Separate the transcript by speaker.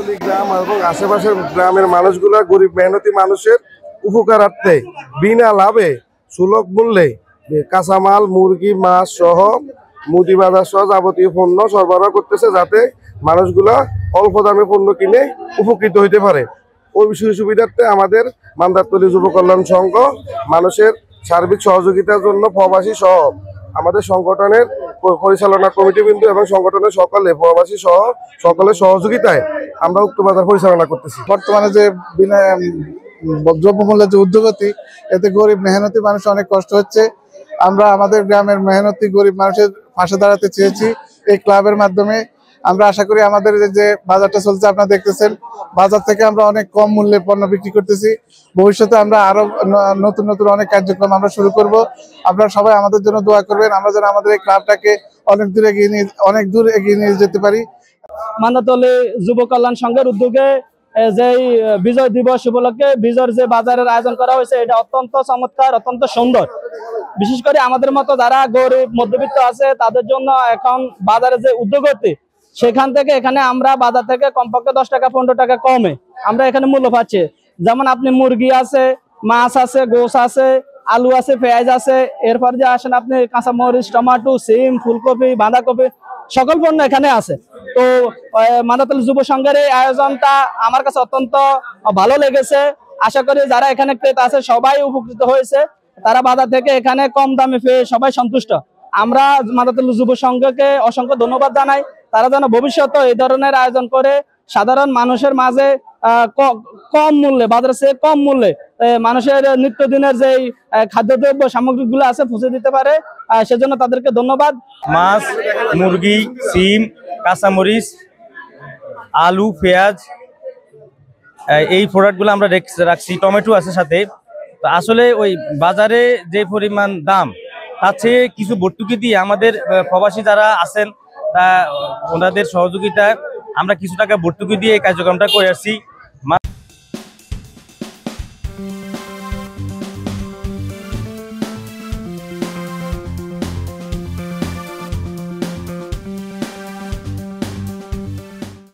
Speaker 1: মান্দাতলী গ্রাম এবং আশেপাশের গ্রামের মানুষগুলা গরিব মেহনতি মানুষের উপকারার্থে বিনা লাভে সুলভ মূল্যে কাঁচামাল, মুরগি, মাছ সহ মুদি বাজার সহ যাবতীয় পণ্য সরবরাহ করতেছে, যাতে মানুষগুলা অল্প দামে পণ্য কিনে উপকৃত হইতে পারে। ওই সুবিধার্থে আমাদের মান্দাতলী যুব কল্যাণ সংঘ মানুষের সার্বিক সহযোগিতার জন্য প্রবাসী সহ আমাদের সংগঠনের পরিচালনা কমিটিবৃন্দ এবং সংগঠনের সকলে প্রবাসী সহ সকলের সহযোগিতায় আমরা উক্ত বাজার পরিচালনা করতেছি।
Speaker 2: বর্তমানে যে দ্রব্যমূল্যের যে ঊর্ধ্বগতি, এতে গরিব মেহনতি মানুষ অনেক কষ্ট হচ্ছে। আমরা আমাদের গ্রামের মেহনতি গরিব মানুষের পাশে দাঁড়াতে চেয়েছি এই ক্লাবের মাধ্যমে। আমরা আশা করি আমাদের যে বাজারটা চলছে আপনারা দেখতেছেন, বাজার থেকে আমরা অনেক কম মূল্যে পণ্য বিক্রি করতেছি। ভবিষ্যতে আমরা আরো নতুন নতুন অনেক কার্যক্রম আমরা শুরু করব। আপনারা সবাই আমাদের জন্য দোয়া করবেন, আমরা যেন আমাদের এই ক্লাবটাকে অনেক দূর এগিয়ে নিয়ে যেতে পারি।
Speaker 3: মান্দাতলী যুব কল্যাণ সংঘের উদ্যোগে যে বিজয় দিবস উপলক্ষে বিজয়ের যে বাজারের আয়োজন করা হয়েছে, এটা অত্যন্ত চমৎকার, অত্যন্ত সুন্দর। বিশেষ করে আমাদের মতো যারা গরিব মধ্যবিত্ত আছে তাদের জন্য এখন বাজারে যে উদ্যোগতি, সেখান থেকে এখানে আমরা বাজার থেকে কমপক্ষে 10 টাকা 15 টাকা কমে আমরা এখানে মূল্য পাচ্ছি। যেমন আপনি মুরগি আছে, মাছ আছে, গোশ আছে, আলু আছে, পেঁয়াজ আছে, এরপর যে আসেন আপনি কাঁচামরিচ, টমেটো, সিম, ফুলকপি, বাঁধাকপি, সকল পণ্য এখানে আছে। তো মান্দাতলী যুব সংঘের এই আয়োজনটা আমার কাছে অত্যন্ত ভালো লেগেছে। আশা করি যারা এখানে ক্রেতা আছে সবাই উপকৃত হয়েছে, তারা বাজার থেকে এখানে কম দামে পেয়ে সবাই সন্তুষ্ট। আমরা মান্দাতলী যুব সংঘকে অসংখ্য ধন্যবাদ জানাই। তারা যেন ভবিষ্যতে এই ধরনের আয়োজন করে সাধারণ মানুষের মাঝে কম মূল্যে, বাজারের চেয়ে কম মূল্যে মানুষের নিত্যদিনের যে খাদ্যদ্রব্য সামগ্রীগুলো আছে পৌঁছে দিতে পারে, সেজন্য তাদেরকে ধন্যবাদ।
Speaker 4: মাছ, মুরগি, সিম, কাঁচামরিচ, আলু, পেঁয়াজ, এই প্রোডাক্টগুলো আমরা রাখছি। টমেটো আছে সাথে। তো আসলে ওই বাজারে যে পরিমাণ দাম, তার চেয়ে কিছু ভর্তুকি দিয়ে আমাদের প্রবাসী যারা আছেন তা ওনাদের সহযোগিতায় আমরা কিছু টাকা ভর্তুকি দিয়ে এই কার্যক্রমটা করে আসছি।